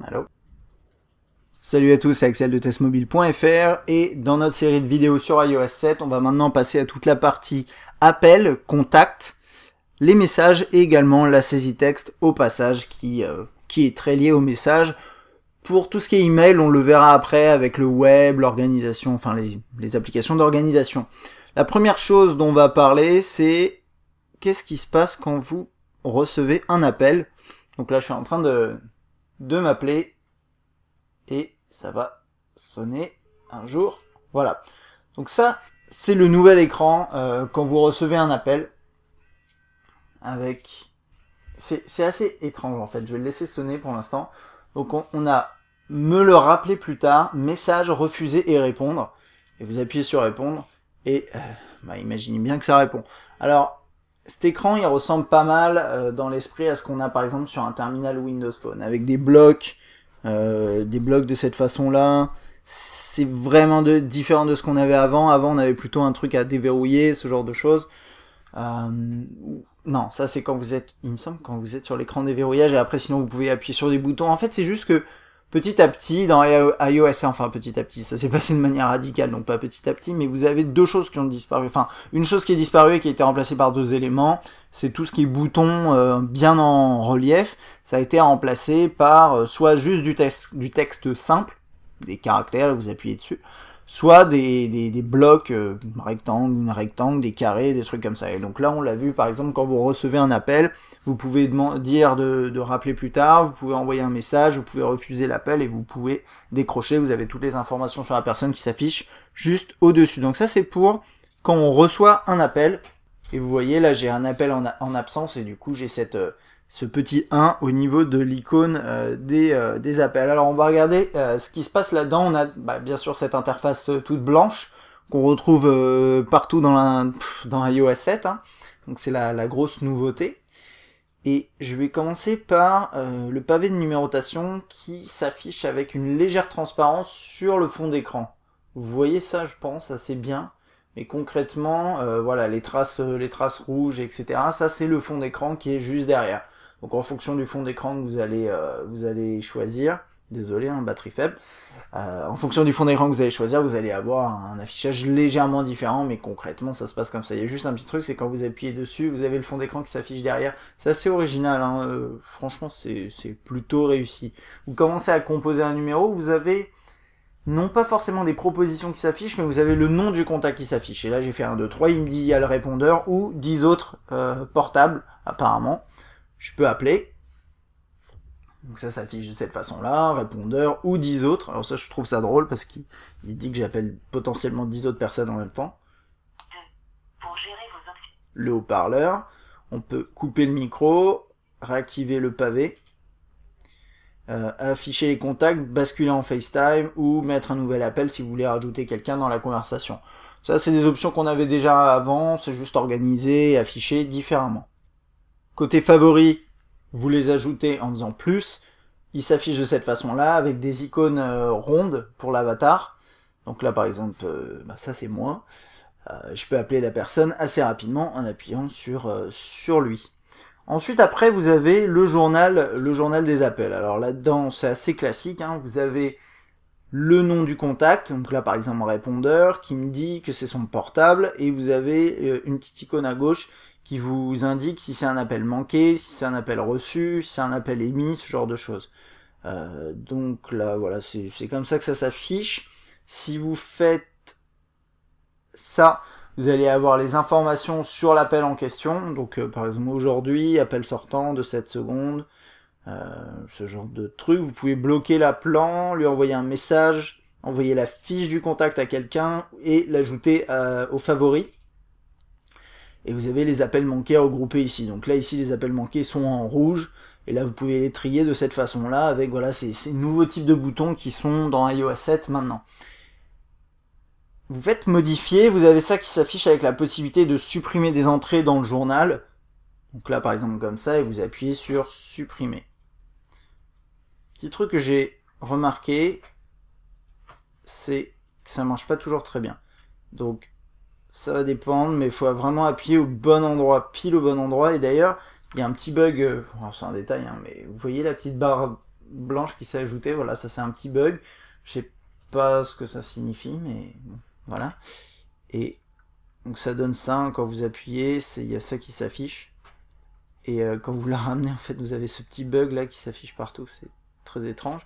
Allô. Salut à tous, c'est Axel de testmobile.fr et dans notre série de vidéos sur iOS 7, on va maintenant passer à toute la partie appel, contact, les messages et également la saisie texte au passage qui est très lié au message. Pour tout ce qui est email, on le verra après avec le web, l'organisation, enfin les applications d'organisation. La première chose dont on va parler, c'est qu'est-ce qui se passe quand vous recevez un appel. Donc là, je suis en train de m'appeler et ça va sonner un jour. Voilà. Donc ça, c'est le nouvel écran quand vous recevez un appel. Avec, c'est assez étrange en fait. Je vais le laisser sonner pour l'instant. Donc on a me le rappeler plus tard, message, refuser et répondre. Et vous appuyez sur répondre et imaginez bien que ça répond. Alors cet écran, il ressemble pas mal dans l'esprit à ce qu'on a par exemple sur un terminal Windows Phone, avec des blocs de cette façon-là. C'est vraiment différent de ce qu'on avait avant. Avant, on avait plutôt un truc à déverrouiller, ce genre de choses. Non, ça c'est quand vous êtes, il me semble, quand vous êtes sur l'écran déverrouillage, et après sinon vous pouvez appuyer sur des boutons. En fait, c'est juste que petit à petit, dans iOS, enfin petit à petit, ça s'est passé de manière radicale, donc pas petit à petit, mais vous avez deux choses qui ont disparu. Enfin, une chose qui est disparue et qui a été remplacée par deux éléments, c'est tout ce qui est bouton bien en relief. Ça a été remplacé par soit juste du texte simple, des caractères, et vous appuyez dessus, soit des blocs rectangles, des carrés, des trucs comme ça. Et donc là, on l'a vu, par exemple, quand vous recevez un appel, vous pouvez dire de rappeler plus tard, vous pouvez envoyer un message, vous pouvez refuser l'appel et vous pouvez décrocher. Vous avez toutes les informations sur la personne qui s'affichent juste au-dessus. Donc ça, c'est pour quand on reçoit un appel. Et vous voyez, là, j'ai un appel en absence et du coup, j'ai ce petit 1 au niveau de l'icône des appels. Alors on va regarder ce qui se passe là-dedans. On a bien sûr cette interface toute blanche qu'on retrouve partout dans iOS 7. Hein. Donc c'est la grosse nouveauté. Et je vais commencer par le pavé de numérotation qui s'affiche avec une légère transparence sur le fond d'écran. Vous voyez ça, je pense, assez bien. Mais concrètement, voilà, les traces rouges, etc. Ça, c'est le fond d'écran qui est juste derrière. Donc en fonction du fond d'écran que vous allez choisir, désolé, batterie faible, en fonction du fond d'écran que vous allez choisir, vous allez avoir un affichage légèrement différent, mais concrètement ça se passe comme ça. Il y a juste un petit truc, c'est quand vous appuyez dessus, vous avez le fond d'écran qui s'affiche derrière. C'est assez original, hein, franchement c'est plutôt réussi. Vous commencez à composer un numéro, vous avez non pas forcément des propositions qui s'affichent, mais vous avez le nom du contact qui s'affiche. Et là j'ai fait 1, 2, 3, il me dit il y a le répondeur ou 10 autres portables apparemment. Je peux appeler, donc ça s'affiche de cette façon-là, répondeur ou 10 autres. Alors ça, je trouve ça drôle parce qu'il dit que j'appelle potentiellement 10 autres personnes en même temps. Pour gérer vos options. Le haut-parleur, on peut couper le micro, réactiver le pavé, afficher les contacts, basculer en FaceTime ou mettre un nouvel appel si vous voulez rajouter quelqu'un dans la conversation. Ça, c'est des options qu'on avait déjà avant, c'est juste organisé et affiché différemment. Côté favoris, vous les ajoutez en faisant plus. Ils s'affichent de cette façon-là, avec des icônes rondes pour l'avatar. Donc là, par exemple, ça c'est moi. Je peux appeler la personne assez rapidement en appuyant sur lui. Ensuite, après, vous avez le journal des appels. Alors là-dedans, c'est assez classique. Hein. Vous avez le nom du contact, donc là par exemple un répondeur, qui me dit que c'est son portable, et vous avez une petite icône à gauche qui vous indique si c'est un appel manqué, si c'est un appel reçu, si c'est un appel émis, ce genre de choses. Donc là, voilà, c'est comme ça que ça s'affiche. Si vous faites ça, vous allez avoir les informations sur l'appel en question. Donc par exemple aujourd'hui, appel sortant de 7 secondes, ce genre de truc. Vous pouvez bloquer l'appelant, lui envoyer un message, envoyer la fiche du contact à quelqu'un et l'ajouter aux favoris. Et vous avez les appels manqués regroupés ici. Donc là, ici, les appels manqués sont en rouge. Et là, vous pouvez les trier de cette façon-là avec voilà, ces nouveaux types de boutons qui sont dans iOS 7 maintenant. Vous faites modifier, vous avez ça qui s'affiche avec la possibilité de supprimer des entrées dans le journal. Donc là, par exemple, comme ça, et vous appuyez sur supprimer. Petit truc que j'ai remarqué, c'est que ça marche pas toujours très bien. Donc, ça va dépendre, mais il faut vraiment appuyer au bon endroit, pile au bon endroit. Et d'ailleurs, il y a un petit bug, c'est un détail, hein, mais vous voyez la petite barre blanche qui s'est ajoutée. Voilà, ça c'est un petit bug. Je sais pas ce que ça signifie, mais bon, voilà. Et donc ça donne ça, hein, quand vous appuyez, il y a ça qui s'affiche. Et quand vous la ramenez, en fait, vous avez ce petit bug là qui s'affiche partout. C'est très étrange.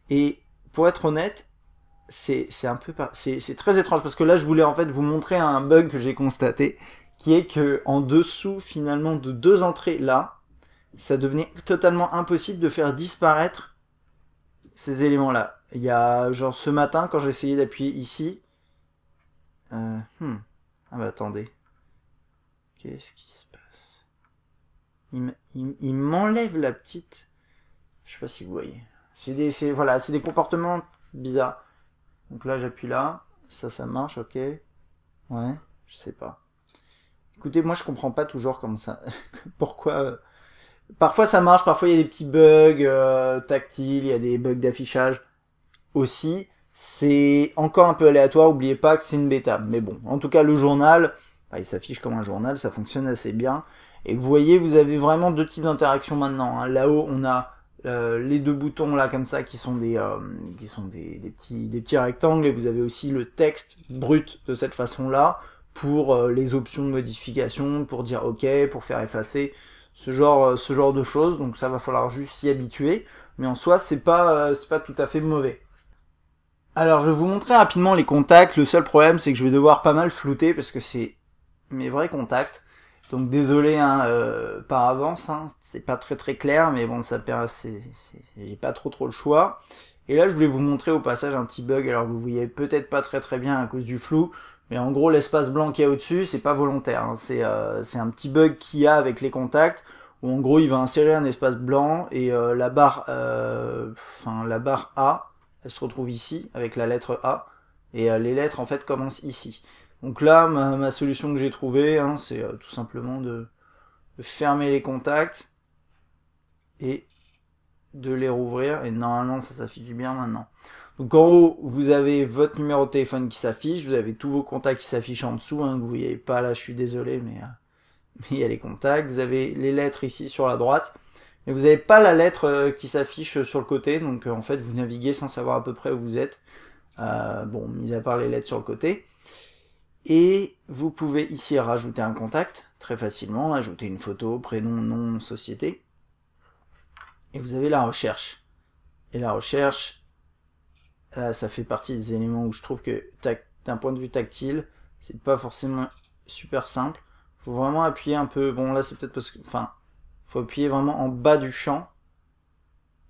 Et pour être honnête, c'est très étrange parce que là, je voulais en fait vous montrer un bug que j'ai constaté, qui est que en dessous finalement de 2 entrées là, ça devenait totalement impossible de faire disparaître ces éléments là. Il y a genre ce matin quand j'ai essayé d'appuyer ici, ah bah attendez, qu'est-ce qui se passe? Il m'enlève la petite, je sais pas si vous voyez. C'est des comportements bizarres. Donc là j'appuie là, ça marche, ok. Ouais, je sais pas. Écoutez, moi je comprends pas toujours comme ça. Pourquoi parfois ça marche, parfois il y a des petits bugs tactiles, il y a des bugs d'affichage aussi. C'est encore un peu aléatoire, oubliez pas que c'est une bêta. Mais bon, en tout cas le journal, il s'affiche comme un journal, ça fonctionne assez bien. Et vous voyez, vous avez vraiment 2 types d'interactions maintenant, hein. Là-haut, on a les 2 boutons là comme ça qui sont des petits rectangles, et vous avez aussi le texte brut de cette façon-là pour les options de modification, pour dire OK, pour faire effacer, ce genre de choses. Donc ça va falloir juste s'y habituer, mais en soi c'est pas tout à fait mauvais. Alors je vais vous montrer rapidement les contacts. Le seul problème c'est que je vais devoir pas mal flouter parce que c'est mes vrais contacts. Donc désolé hein, par avance, hein, c'est pas très clair, mais bon, j'ai pas trop le choix. Et là je voulais vous montrer au passage un petit bug, alors que vous voyez peut-être pas très bien à cause du flou, mais en gros l'espace blanc qu'il y a au-dessus, c'est pas volontaire, hein. C'est un petit bug qu'il y a avec les contacts, où en gros il va insérer un espace blanc, et la barre A, elle se retrouve ici, avec la lettre A, et les lettres en fait commencent ici. Donc là, ma solution que j'ai trouvée, hein, c'est tout simplement de fermer les contacts et de les rouvrir. Et normalement, ça s'affiche bien maintenant. Donc en haut, vous avez votre numéro de téléphone qui s'affiche. Vous avez tous vos contacts qui s'affichent en dessous. Hein, que vous voyez pas là, je suis désolé, mais il y a les contacts. Vous avez les lettres ici sur la droite. Mais vous n'avez pas la lettre qui s'affiche sur le côté. Donc en fait, vous naviguez sans savoir à peu près où vous êtes. Bon, mis à part les lettres sur le côté. Et vous pouvez ici rajouter un contact, très facilement, ajouter une photo, prénom, nom, société. Et vous avez la recherche. Et la recherche, ça fait partie des éléments où je trouve que, d'un point de vue tactile, c'est pas forcément super simple. Faut vraiment appuyer un peu, bon là c'est peut-être parce que, faut appuyer vraiment en bas du champ.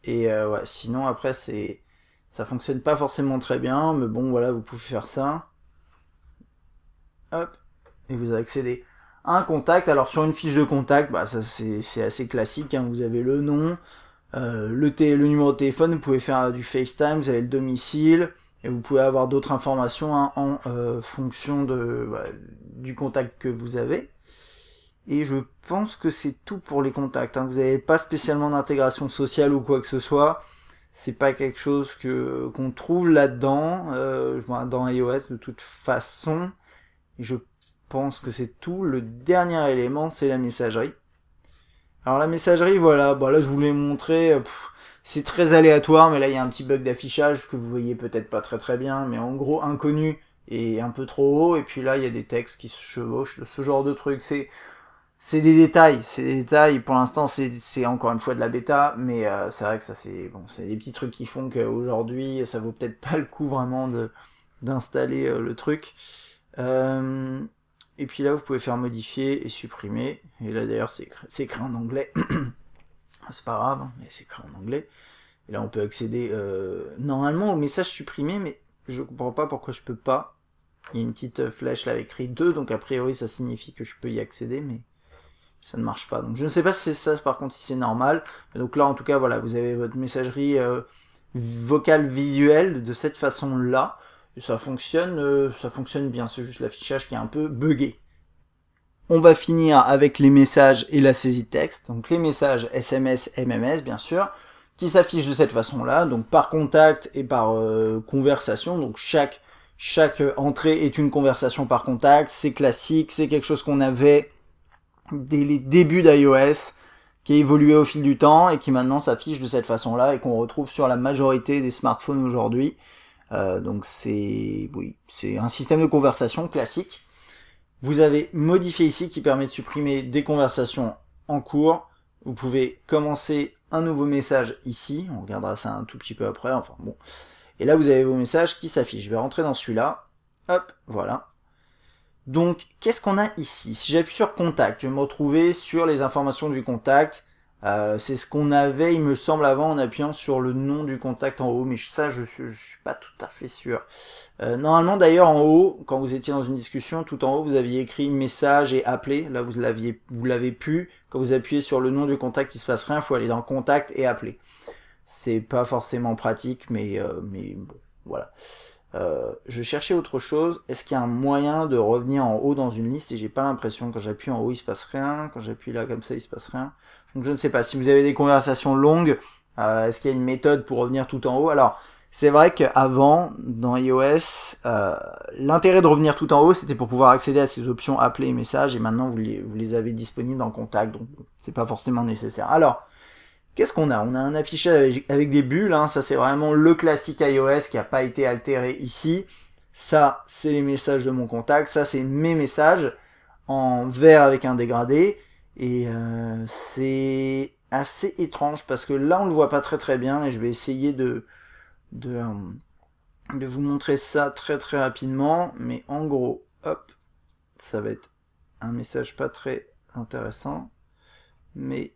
Et ouais, sinon après ça fonctionne pas forcément très bien, mais bon voilà, vous pouvez faire ça. Hop, et vous accédez à un contact. Alors sur une fiche de contact, bah ça c'est assez classique, hein. Vous avez le nom, le numéro de téléphone, vous pouvez faire du FaceTime, vous avez le domicile, et vous pouvez avoir d'autres informations, hein, en fonction du contact que vous avez. Et je pense que c'est tout pour les contacts, hein. Vous n'avez pas spécialement d'intégration sociale ou quoi que ce soit. C'est pas quelque chose qu'on trouve là-dedans, dans iOS de toute façon. Et je pense que c'est tout. Le dernier élément, c'est la messagerie. Alors la messagerie, voilà, là je vous l'ai montré, c'est très aléatoire, mais là il y a un petit bug d'affichage que vous voyez peut-être pas très bien, mais en gros inconnu et un peu trop haut, et puis là il y a des textes qui se chevauchent, ce genre de trucs, c'est des détails, pour l'instant c'est encore une fois de la bêta, mais c'est vrai que ça c'est des petits trucs qui font qu'aujourd'hui ça vaut peut-être pas le coup vraiment d'installer le truc. Et puis là vous pouvez faire modifier et supprimer, et là d'ailleurs c'est écrit en anglais. C'est pas grave, mais c'est écrit en anglais. Et là on peut accéder normalement au message supprimé, mais je comprends pas pourquoi je peux pas. Il y a une petite flèche là avec écrit 2, donc a priori ça signifie que je peux y accéder, mais ça ne marche pas. Donc je ne sais pas si c'est ça par contre, si c'est normal. Mais donc là en tout cas voilà, vous avez votre messagerie vocale visuelle de cette façon là. Et ça fonctionne bien, c'est juste l'affichage qui est un peu buggé. On va finir avec les messages et la saisie de texte. Donc les messages SMS, MMS bien sûr, qui s'affichent de cette façon-là, donc par contact et par conversation. Donc chaque entrée est une conversation par contact, c'est classique, c'est quelque chose qu'on avait dès les débuts d'iOS, qui a évolué au fil du temps et qui maintenant s'affiche de cette façon-là et qu'on retrouve sur la majorité des smartphones aujourd'hui. Donc c'est un système de conversation classique. Vous avez modifié ici qui permet de supprimer des conversations en cours. Vous pouvez commencer un nouveau message ici. On regardera ça un tout petit peu après. Enfin bon. Et là vous avez vos messages qui s'affichent. Je vais rentrer dans celui-là. Hop, voilà. Donc, qu'est-ce qu'on a ici? Si j'appuie sur contact, je vais me retrouver sur les informations du contact. C'est ce qu'on avait, il me semble, avant en appuyant sur le nom du contact en haut, mais ça, je suis pas tout à fait sûr. Normalement, d'ailleurs, en haut, quand vous étiez dans une discussion, tout en haut, vous aviez écrit message et appeler. Là, vous l'avez pu. Quand vous appuyez sur le nom du contact, il se passe rien. Il faut aller dans contact et appeler. C'est pas forcément pratique, mais bon, voilà. Je cherchais autre chose. Est-ce qu'il y a un moyen de revenir en haut dans une liste? Et j'ai pas l'impression, quand j'appuie en haut il se passe rien, quand j'appuie là comme ça il se passe rien. Donc je ne sais pas, si vous avez des conversations longues, est-ce qu'il y a une méthode pour revenir tout en haut? Alors c'est vrai qu'avant dans iOS, l'intérêt de revenir tout en haut c'était pour pouvoir accéder à ces options appeler et messages, et maintenant vous les avez disponibles dans contact, donc c'est pas forcément nécessaire. Alors qu'est-ce qu'on a? On a un affichage avec des bulles, hein. Ça c'est vraiment le classique iOS qui n'a pas été altéré ici. Ça, c'est les messages de mon contact, ça c'est mes messages en vert avec un dégradé. Et c'est assez étrange parce que là on le voit pas très bien et je vais essayer de vous montrer ça très rapidement. Mais en gros, hop, ça va être un message pas très intéressant. Mais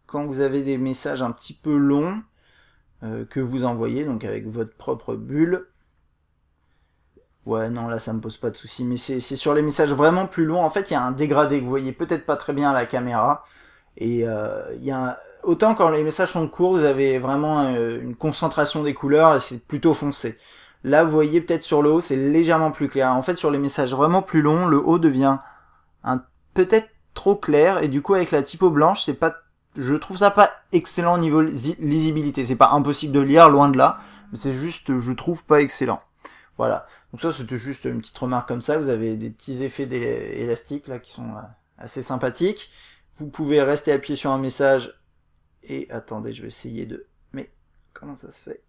quand vous avez des messages un petit peu longs que vous envoyez, donc avec votre propre bulle, ouais non là ça me pose pas de soucis, mais c'est sur les messages vraiment plus longs, en fait il y a un dégradé que vous voyez peut-être pas très bien à la caméra, et il y a autant quand les messages sont courts vous avez vraiment une concentration des couleurs et c'est plutôt foncé. Là vous voyez peut-être sur le haut c'est légèrement plus clair. En fait sur les messages vraiment plus longs le haut devient peut-être trop clair, et du coup avec la typo blanche c'est pas, je trouve ça pas excellent au niveau lisibilité. C'est pas impossible de lire, loin de là, mais c'est juste, je trouve pas excellent. Voilà. Donc ça, c'était juste une petite remarque comme ça. Vous avez des petits effets élastiques là qui sont assez sympathiques. Vous pouvez rester appuyé sur un message et attendez, je vais essayer de. Mais comment ça se fait?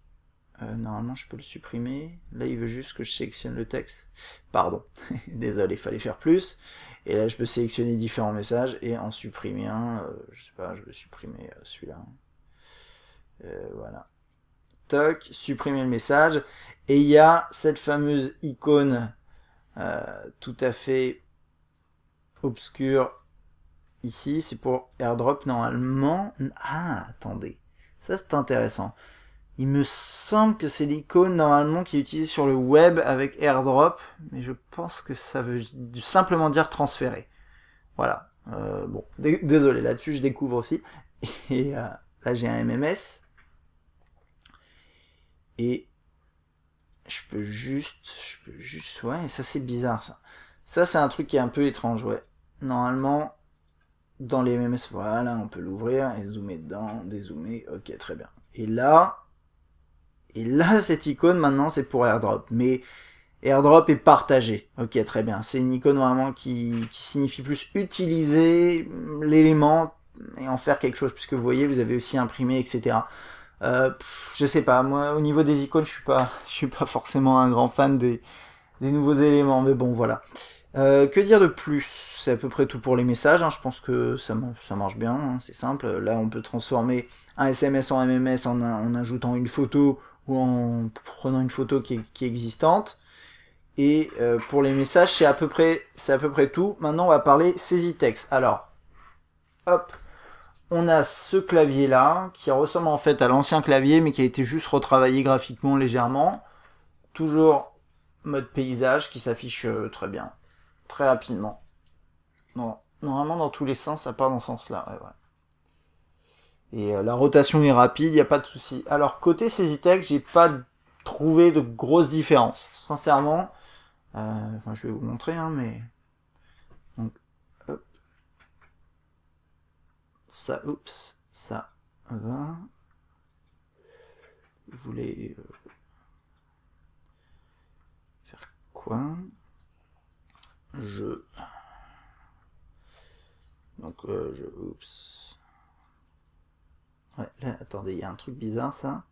Normalement, je peux le supprimer. Là, il veut juste que je sélectionne le texte. Pardon. Désolé, il fallait faire plus. Et là, je peux sélectionner différents messages et en supprimer un. Je sais pas, je vais supprimer celui-là. Voilà. Toc, supprimer le message. Et il y a cette fameuse icône tout à fait obscure ici. C'est pour AirDrop normalement. Ah, attendez. Ça, c'est intéressant. Il me semble que c'est l'icône normalement qui est utilisée sur le web avec AirDrop, mais je pense que ça veut simplement dire transférer. Voilà. Bon, désolé, là-dessus je découvre aussi. Et là j'ai un MMS. Et je peux juste, ouais, ça c'est bizarre ça. Ça c'est un truc qui est un peu étrange, ouais. Normalement, dans les MMS, voilà, on peut l'ouvrir et zoomer dedans, dézoomer, ok, très bien. Et là, cette icône, maintenant, c'est pour AirDrop. Mais AirDrop est partagé. Ok, très bien. C'est une icône vraiment qui signifie plus utiliser l'élément et en faire quelque chose. Puisque vous voyez, vous avez aussi imprimé, etc. Je sais pas. Moi, au niveau des icônes, je suis pas forcément un grand fan des nouveaux éléments. Mais bon, voilà. Que dire de plus? C'est à peu près tout pour les messages, hein. Je pense que ça marche bien, hein. C'est simple. Là, on peut transformer un SMS en MMS en ajoutant une photo ou en prenant une photo qui est existante. Et pour les messages, c'est à peu près tout. Maintenant, on va parler saisie texte. Alors, hop, on a ce clavier là qui ressemble en fait à l'ancien clavier, mais qui a été juste retravaillé graphiquement légèrement. Toujours mode paysage qui s'affiche très bien, très rapidement. Non, normalement dans tous les sens, ça part dans ce sens-là. Ouais. Et la rotation est rapide, il n'y a pas de souci. Alors côté saisie texte, j'ai pas trouvé de grosses différences. Sincèrement, enfin, je vais vous montrer, hein, mais donc, hop. Ça, oups, ça va. Vous voulez faire quoi? Donc, oups. Ouais, là, attendez, il y a un truc bizarre, ça.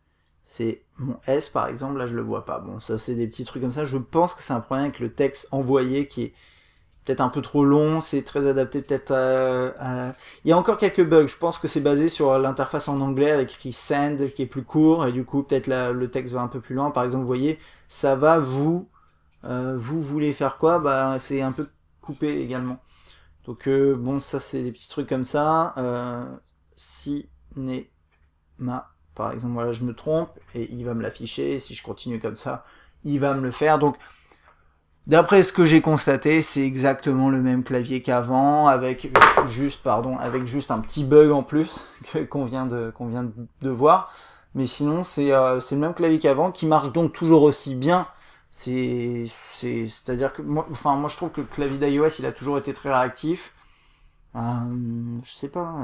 C'est mon S, par exemple, là, je le vois pas. Bon, ça, c'est des petits trucs comme ça. Je pense que c'est un problème avec le texte envoyé qui est peut-être un peu trop long. C'est très adapté, peut-être Il y a encore quelques bugs. Je pense que c'est basé sur l'interface en anglais avec écrit send, qui est plus court. Et du coup, peut-être le texte va un peu plus loin. Par exemple, vous voyez, ça va, vous voulez faire quoi? Bah, c'est un peu coupé également. Donc, bon, ça, c'est des petits trucs comme ça. Cinéma, par exemple, voilà, je me trompe et il va me l'afficher. Si je continue comme ça, il va me le faire. Donc, d'après ce que j'ai constaté, c'est exactement le même clavier qu'avant, avec juste un petit bug en plus qu'on vient de voir. Mais sinon, c'est le même clavier qu'avant, qui marche donc toujours aussi bien. C'est-à-dire que moi je trouve que le clavier d'iOS il a toujours été très réactif. Je sais pas.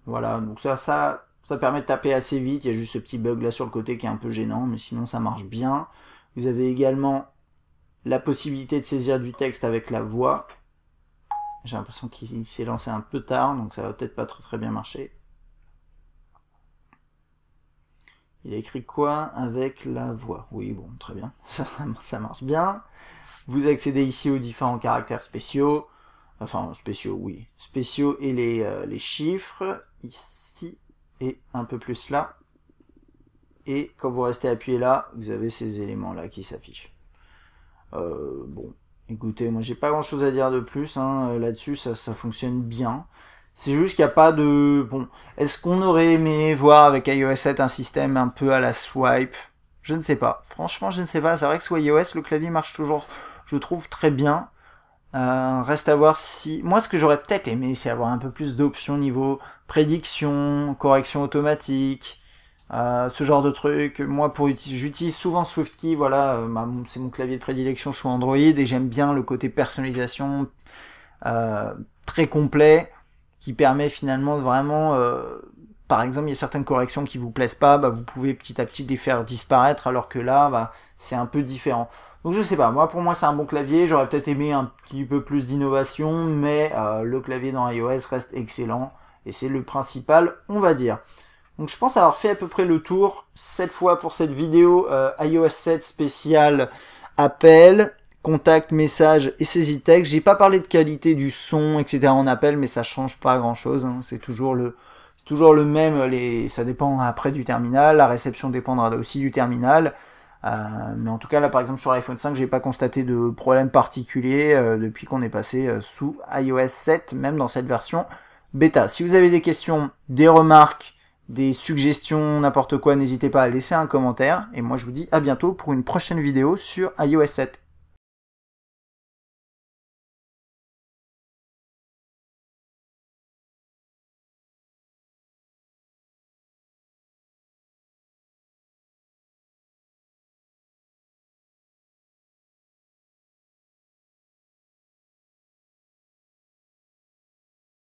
Voilà, donc ça permet de taper assez vite. Il y a juste ce petit bug là sur le côté qui est un peu gênant, mais sinon ça marche bien. Vous avez également la possibilité de saisir du texte avec la voix. J'ai l'impression qu'il s'est lancé un peu tard, donc ça va peut-être pas très bien marcher. Il a écrit quoi avec la voix? Oui, bon, très bien, ça marche bien. Vous accédez ici aux différents caractères spéciaux. Enfin, spéciaux, oui. Spéciaux et les chiffres, ici, et un peu plus là. Et quand vous restez appuyé là, vous avez ces éléments-là qui s'affichent. Bon, écoutez, moi j'ai pas grand-chose à dire de plus, hein, là-dessus, ça fonctionne bien. C'est juste qu'il n'y a pas de... Bon, est-ce qu'on aurait aimé voir avec iOS 7 un système un peu à la swipe? Je ne sais pas. Franchement, je ne sais pas. C'est vrai que sur iOS, le clavier marche toujours, je trouve, très bien. Reste à voir si... Moi, ce que j'aurais peut-être aimé, c'est avoir un peu plus d'options niveau prédiction, correction automatique, ce genre de truc. Moi, j'utilise souvent SwiftKey, voilà, c'est mon clavier de prédilection sous Android, et j'aime bien le côté personnalisation très complet, qui permet finalement de vraiment... par exemple, il y a certaines corrections qui vous plaisent pas, bah, vous pouvez petit à petit les faire disparaître, alors que là, bah, c'est un peu différent. Donc je sais pas, pour moi c'est un bon clavier, j'aurais peut-être aimé un petit peu plus d'innovation, mais le clavier dans iOS reste excellent, et c'est le principal, on va dire. Donc je pense avoir fait à peu près le tour, cette fois pour cette vidéo iOS 7 spécial appel, contact, message et saisie texte. J'ai pas parlé de qualité du son, etc. en appel, mais ça change pas grand chose, hein. C'est toujours le même, ça dépend après du terminal, la réception dépendra aussi du terminal. Mais en tout cas là par exemple sur l'iPhone 5 j'ai pas constaté de problème particulier depuis qu'on est passé sous iOS 7, même dans cette version bêta. Si vous avez des questions, des remarques, des suggestions, n'importe quoi, n'hésitez pas à laisser un commentaire, et moi je vous dis à bientôt pour une prochaine vidéo sur iOS 7.